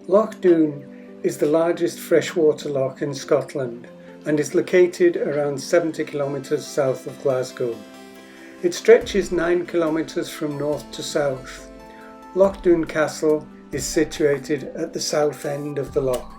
Loch Doon is the largest freshwater loch in Scotland and is located around 70 kilometres south of Glasgow. It stretches 9 kilometres from north to south. Loch Doon Castle is situated at the south end of the loch.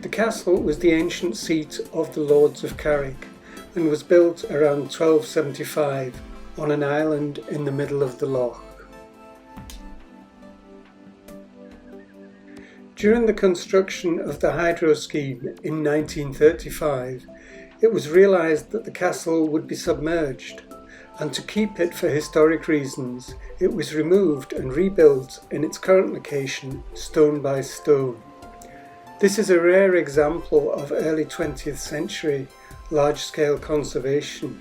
The castle was the ancient seat of the Lords of Carrick and was built around 1275 on an island in the middle of the loch. During the construction of the hydro scheme in 1935, it was realised that the castle would be submerged, and to keep it for historic reasons, it was removed and rebuilt in its current location, stone by stone. This is a rare example of early 20th century large-scale conservation,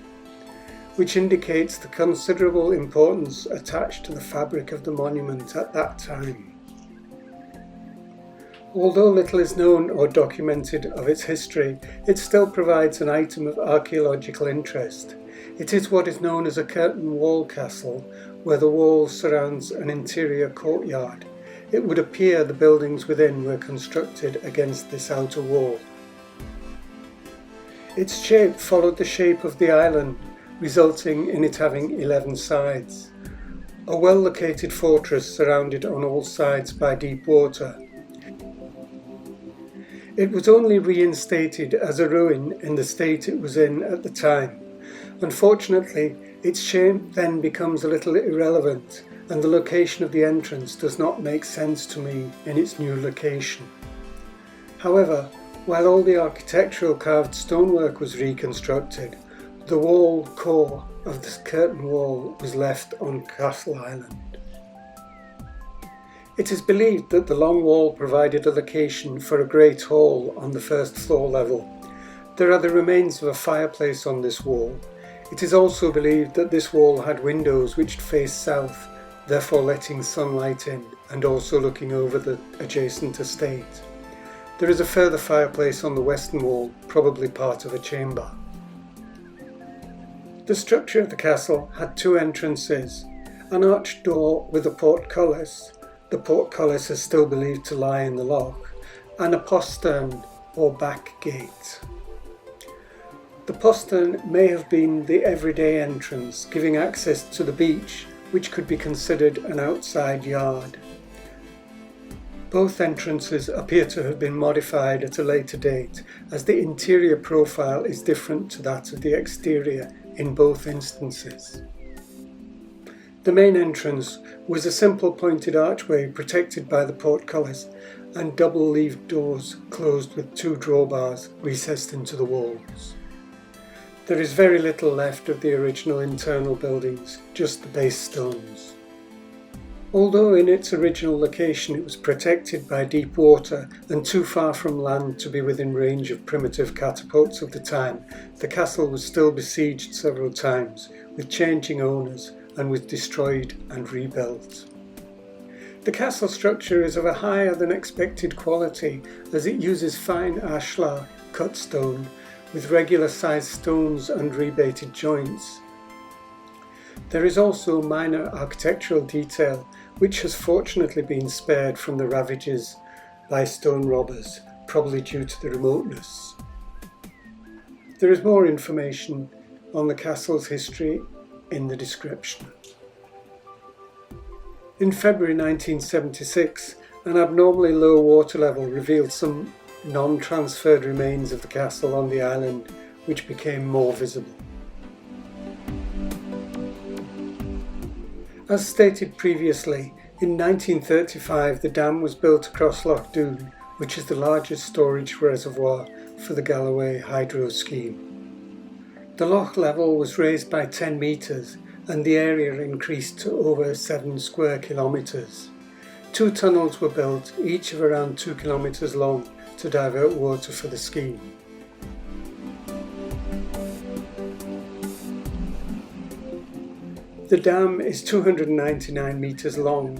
which indicates the considerable importance attached to the fabric of the monument at that time. Although little is known or documented of its history, it still provides an item of archaeological interest. It is what is known as a curtain wall castle, where the wall surrounds an interior courtyard. It would appear the buildings within were constructed against this outer wall. Its shape followed the shape of the island, resulting in it having 11 sides. A well-located fortress surrounded on all sides by deep water. It was only reinstated as a ruin in the state it was in at the time. Unfortunately, its shape then becomes a little irrelevant, and the location of the entrance does not make sense to me in its new location. However, while all the architectural carved stonework was reconstructed, the wall core of the curtain wall was left on Castle Island. It is believed that the long wall provided a location for a great hall on the first floor level. There are the remains of a fireplace on this wall. It is also believed that this wall had windows which faced south, therefore letting sunlight in and also looking over the adjacent estate. There is a further fireplace on the western wall, probably part of a chamber. The structure of the castle had two entrances, an arched door with a portcullis. The portcullis is still believed to lie in the loch, and a postern or back gate. The postern may have been the everyday entrance, giving access to the beach, which could be considered an outside yard. Both entrances appear to have been modified at a later date, as the interior profile is different to that of the exterior in both instances. The main entrance was a simple pointed archway protected by the portcullis and double-leaved doors closed with two drawbars recessed into the walls. There is very little left of the original internal buildings, just the base stones. Although in its original location it was protected by deep water and too far from land to be within range of primitive catapults of the time, the castle was still besieged several times, with changing owners, and was destroyed and rebuilt. The castle structure is of a higher than expected quality, as it uses fine ashlar cut stone with regular sized stones and rebated joints. There is also minor architectural detail which has fortunately been spared from the ravages by stone robbers, probably due to the remoteness. There is more information on the castle's history in the description. In February 1976, an abnormally low water level revealed some non-transferred remains of the castle on the island, which became more visible. As stated previously, in 1935 the dam was built across Loch Doon, which is the largest storage reservoir for the Galloway hydro scheme. The loch level was raised by 10 metres and the area increased to over 7 square kilometres. Two tunnels were built, each of around 2 kilometres long, to divert water for the scheme. The dam is 299 metres long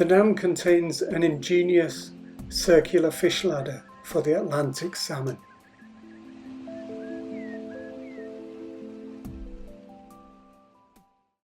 The dam contains an ingenious circular fish ladder for the Atlantic salmon.